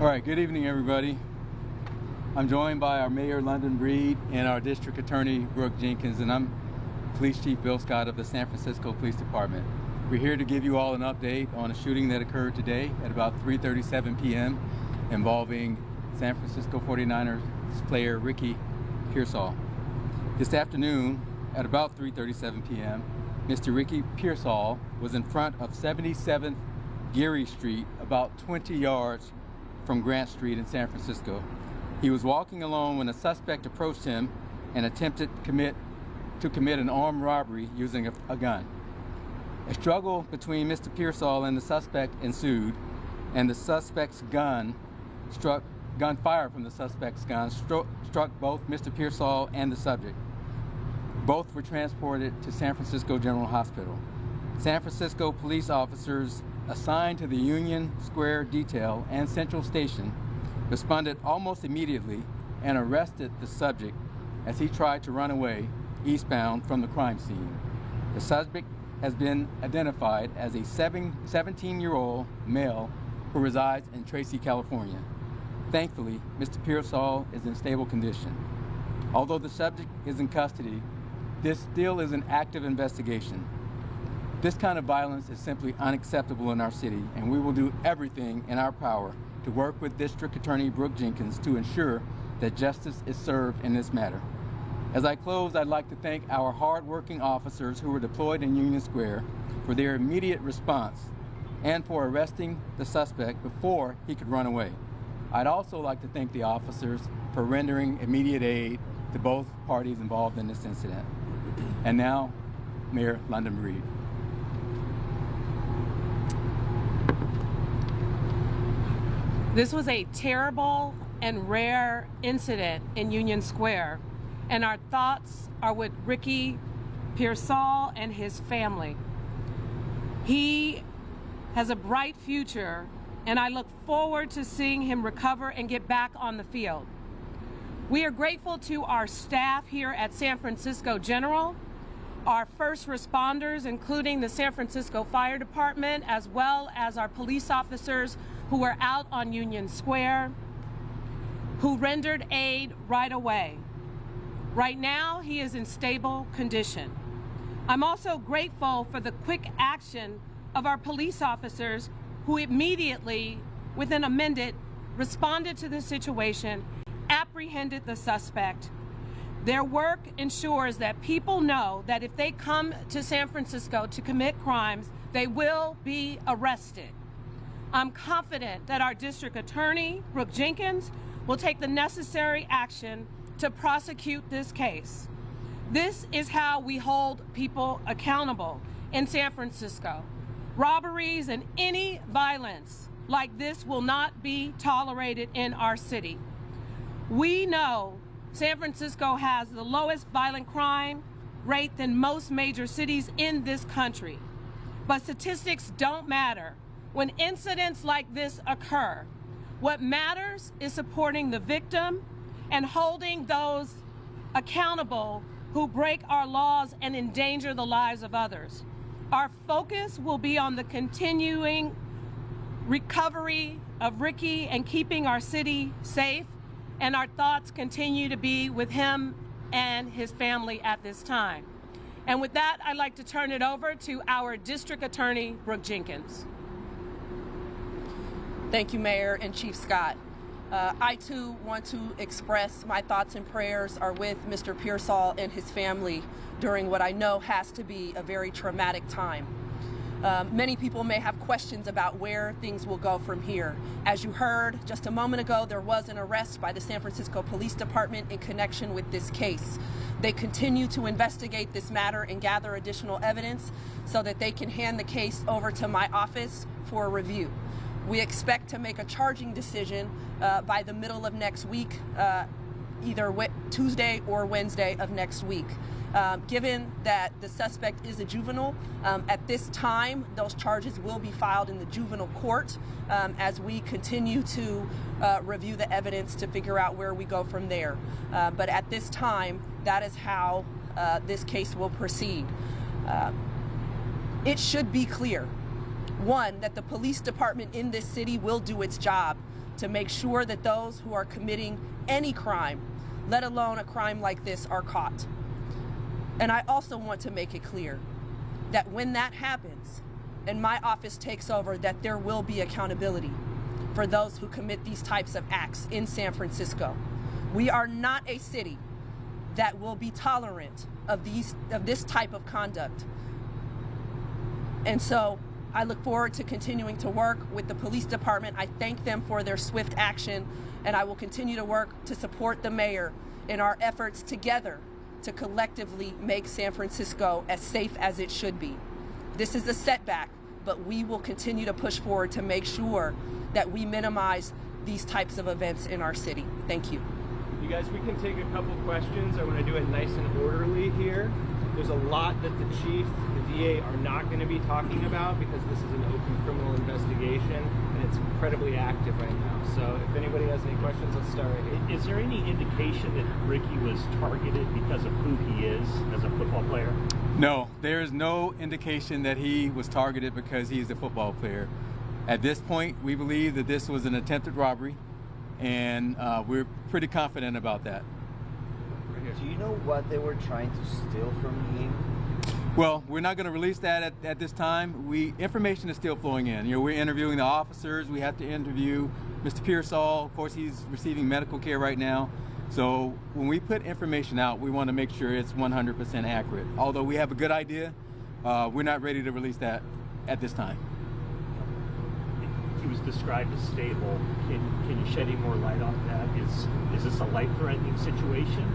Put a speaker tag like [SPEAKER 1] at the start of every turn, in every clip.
[SPEAKER 1] All right, good evening, everybody. I'm joined by our Mayor, London Breed, and our District Attorney, Brooke Jenkins, and I'm Police Chief Bill Scott of the San Francisco Police Department. We're here to give you all an update on a shooting that occurred today at about 3:37 p.m. involving San Francisco 49ers player Ricky Pearsall. This afternoon, at about 3:37 p.m., Mr. Ricky Pearsall was in front of 77th Geary Street, about 20 yards from Grant Street in San Francisco. He was walking alone when a suspect approached him and attempted to commit an armed robbery using a gun. A struggle between Mr. Pearsall and the suspect ensued, and the suspect's gunfire from the suspect's gun struck both Mr. Pearsall and the subject. Both were transported to San Francisco General Hospital. San Francisco police officers assigned to the Union Square detail and Central Station responded almost immediately and arrested the subject as he tried to run away eastbound from the crime scene. The subject has been identified as a 17-year-old male who resides in Tracy, California. Thankfully, Mr. Pearsall is in stable condition. Although the subject is in custody, this still is an active investigation. This kind of violence is simply unacceptable in our city, and we will do everything in our power to work with District Attorney Brooke Jenkins to ensure that justice is served in this matter. As I close, I'd like to thank our hard-working officers who were deployed in Union Square for their immediate response and for arresting the suspect before he could run away. I'd also like to thank the officers for rendering immediate aid to both parties involved in this incident. And now, Mayor London Breed.
[SPEAKER 2] This was a terrible and rare incident in Union Square, and our thoughts are with Ricky Pearsall and his family. He has a bright future, and I look forward to seeing him recover and get back on the field. We are grateful to our staff here at San Francisco General, our first responders, including the San Francisco Fire Department, as well as our police officers who were out on Union Square, who rendered aid right away. Right now, he is in stable condition. I'm also grateful for the quick action of our police officers who immediately, within a minute, responded to the situation, apprehended the suspect. Their work ensures that people know that if they come to San Francisco to commit crimes, they will be arrested. I'm confident that our District Attorney, Brooke Jenkins, will take the necessary action to prosecute this case. This is how we hold people accountable in San Francisco. Robberies and any violence like this will not be tolerated in our city. We know San Francisco has the lowest violent crime rate than most major cities in this country. But statistics don't matter when incidents like this occur. What matters is supporting the victim and holding those accountable who break our laws and endanger the lives of others. Our focus will be on the continuing recovery of Ricky and keeping our city safe, and our thoughts continue to be with him and his family at this time. And with that, I'd like to turn it over to our District Attorney, Brooke Jenkins.
[SPEAKER 3] Thank you, Mayor and Chief Scott. I too want to express my thoughts and prayers are with Mr. Pearsall and his family during what I know has to be a very traumatic time. Many people may have questions about where things will go from here. As you heard just a moment ago, there was an arrest by the San Francisco Police Department in connection with this case. They continue to investigate this matter and gather additional evidence so that they can hand the case over to my office for review. We expect to make a charging decision by the middle of next week, either Tuesday or Wednesday of next week. Given that the suspect is a juvenile, at this time, those charges will be filed in the juvenile court as we continue to review the evidence to figure out where we go from there. But at this time, that is how this case will proceed. It should be clear, one, that the police department in this city will do its job. to make sure that those who are committing any crime, let alone a crime like this, are caught. And I also want to make it clear that when that happens and my office takes over, that there will be accountability for those who commit these types of acts in San Francisco. We are not a city that will be tolerant of this type of conduct. And so I look forward to continuing to work with the police department. I thank them for their swift action, and I will continue to work to support the mayor in our efforts together to collectively make San Francisco as safe as it should be. This is a setback, but we will continue to push forward to make sure that we minimize these types of events in our city. Thank you.
[SPEAKER 4] You guys, we can take a couple questions. I want to do it nice and orderly here. There's a lot that the chief, the DA are not going to be talking about because this is an open criminal investigation and it's incredibly active right now. So if anybody has any questions, let's start right here.
[SPEAKER 5] Is there any indication that Ricky was targeted because of who he is as a football player?
[SPEAKER 1] No, there is no indication that he was targeted because he's a football player. At this point, we believe that this was an attempted robbery, and we're pretty confident about that.
[SPEAKER 6] Do you know what they were trying to steal from him?
[SPEAKER 1] Well, we're not going to release that at this time. Information is still flowing in. You know, we're interviewing the officers. We have to interview Mr. Pearsall. Of course, he's receiving medical care right now. So when we put information out, we want to make sure it's 100% accurate. Although we have a good idea, we're not ready to release that at this time.
[SPEAKER 5] He was described as stable. Can you shed any more light on that? Is this a life-threatening situation?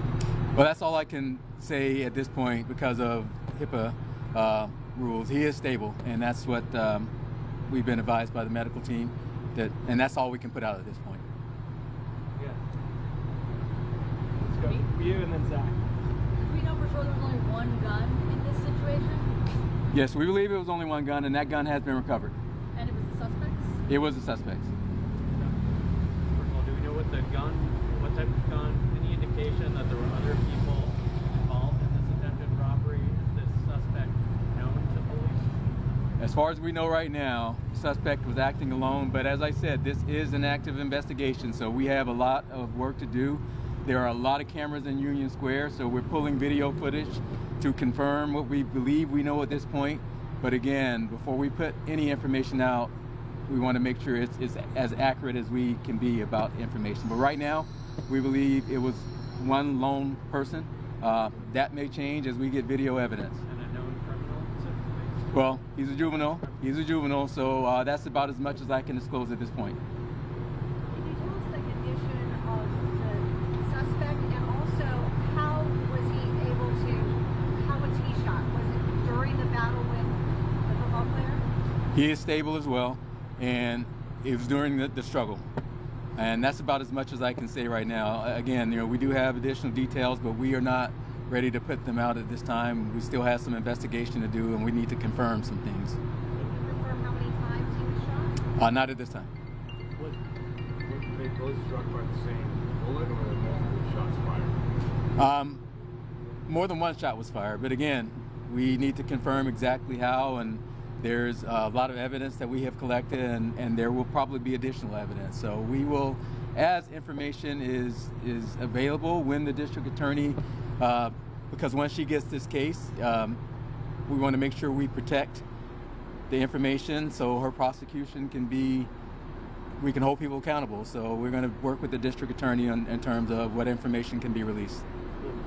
[SPEAKER 1] Well, that's all I can say at this point because of HIPAA rules. He is stable, and that's what we've been advised by the medical team, and that's all we can put out at this point.
[SPEAKER 4] Yeah. Let's go. You and then Zach.
[SPEAKER 7] Do we know for sure there was only one gun in this situation?
[SPEAKER 1] Yes, we believe it was only one gun, and that gun has been recovered.
[SPEAKER 7] And it was the suspects?
[SPEAKER 1] It was the suspects.
[SPEAKER 8] First of all, do we know what type of gun? Any indication that there were other people involved in this attempted robbery? Is this suspect known to police?
[SPEAKER 1] As far as we know right now, the suspect was acting alone, but as I said, this is an active investigation, so we have a lot of work to do. There are a lot of cameras in Union Square, so we're pulling video footage to confirm what we believe we know at this point. But again, before we put any information out, we want to make sure it's as accurate as we can be about information. But right now, we believe it was one lone person. That may change as we get video evidence.
[SPEAKER 8] And a known criminal, specifically?
[SPEAKER 1] Well, he's a juvenile. He's a juvenile, so that's about as much as I can disclose at this point.
[SPEAKER 7] Can you tell us the condition of the suspect, and also how was he shot? Was it during the battle with the football player?
[SPEAKER 1] He is stable as well, and it was during the struggle. And that's about as much as I can say right now. Again, you know, we do have additional details, but we are not ready to put them out at this time. We still have some investigation to do, and we need to confirm some things.
[SPEAKER 7] Can you confirm how many times he was shot?
[SPEAKER 1] Not at this time.
[SPEAKER 4] Were they both struck by the same bullet, or were multiple shots fired?
[SPEAKER 1] More than one shot was fired, but again, we need to confirm exactly how, and there's a lot of evidence that we have collected, and there will probably be additional evidence. So we will, as information is available, when the district attorney, because once she gets this case, we want to make sure we protect the information so her prosecution can be, we can hold people accountable. So we're going to work with the district attorney in terms of what information can be released.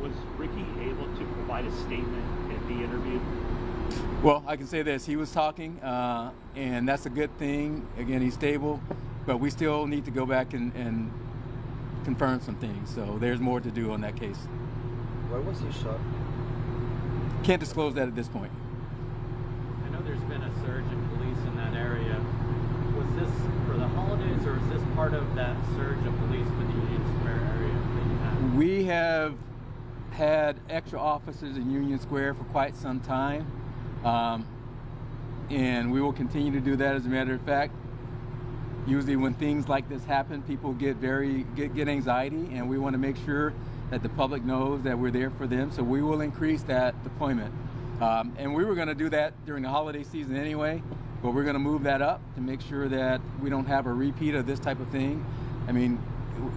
[SPEAKER 5] Was Ricky able to provide a statement at the interview?
[SPEAKER 1] Well, I can say this, he was talking, and that's a good thing. Again, he's stable, but we still need to go back and confirm some things. So there's more to do on that case.
[SPEAKER 6] Where was he shot?
[SPEAKER 1] Can't disclose that at this point.
[SPEAKER 8] I know there's been a surge in police in that area. Was this for the holidays, or is this part of that surge of police for the Union Square area that you had?
[SPEAKER 1] We have had extra officers in Union Square for quite some time, and we will continue to do that. As a matter of fact, usually when things like this happen, people get anxiety, and we want to make sure that the public knows that we're there for them. So we will increase that deployment, and we were going to do that during the holiday season anyway, but we're going to move that up to make sure that we don't have a repeat of this type of thing. I mean,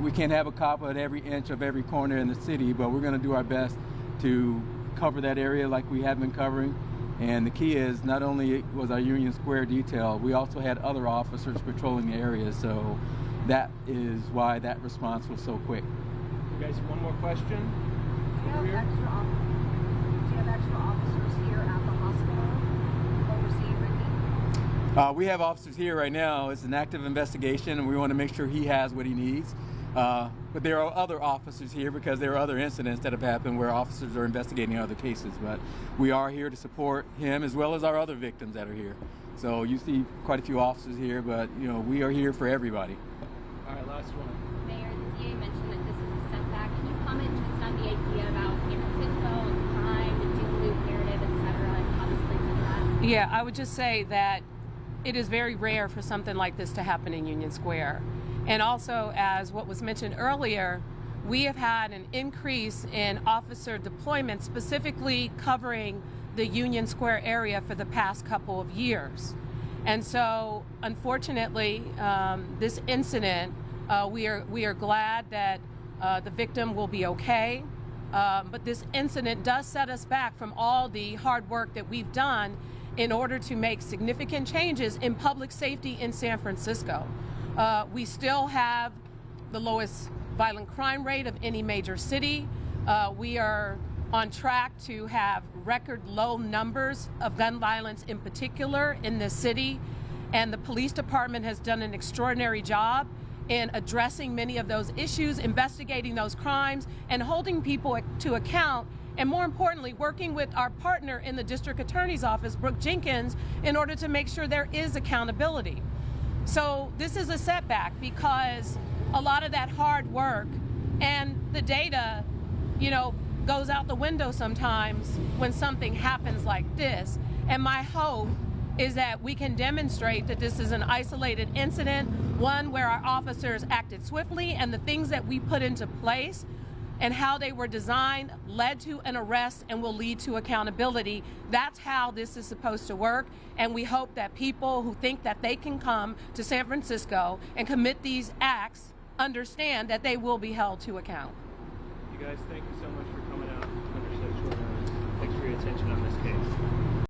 [SPEAKER 1] we can't have a cop at every inch of every corner in the city, but we're going to do our best to cover that area like we have been covering. And the key is not only was our Union Square detail, we also had other officers patrolling the area, so that is why that response was so quick.
[SPEAKER 4] You guys, one more question?
[SPEAKER 7] Do you have extra officers here at the hospital overseeing Ricky?
[SPEAKER 1] We have officers here right now. It's an active investigation, and we want to make sure he has what he needs. But there are other officers here because there are other incidents that have happened where officers are investigating other cases. But we are here to support him as well as our other victims that are here. So you see quite a few officers here, but you know, we are here for everybody.
[SPEAKER 4] All right, last one.
[SPEAKER 9] Mayor, the DA mentioned that this is a setback. Can you comment just on the idea about San Francisco and crime, the doom loop narrative, et cetera, and how this plays into that?
[SPEAKER 2] Yeah, I would just say that it is very rare for something like this to happen in Union Square. And also, as what was mentioned earlier, we have had an increase in officer deployment specifically covering the Union Square area for the past couple of years. And so, unfortunately, this incident, we are glad that the victim will be okay. But this incident does set us back from all the hard work that we've done in order to make significant changes in public safety in San Francisco. We still have the lowest violent crime rate of any major city. We are on track to have record low numbers of gun violence in particular in this city. And the police department has done an extraordinary job in addressing many of those issues, investigating those crimes, and holding people to account. And more importantly, working with our partner in the district attorney's office, Brooke Jenkins, in order to make sure there is accountability. So this is a setback because a lot of that hard work and the data, you know, goes out the window sometimes when something happens like this. And my hope is that we can demonstrate that this is an isolated incident, one where our officers acted swiftly and the things that we put into place and how they were designed led to an arrest and will lead to accountability. That's how this is supposed to work. And we hope that people who think that they can come to San Francisco and commit these acts understand that they will be held to account.
[SPEAKER 4] You guys, thank you so much for coming out under such short notice. Thanks for your attention on this case.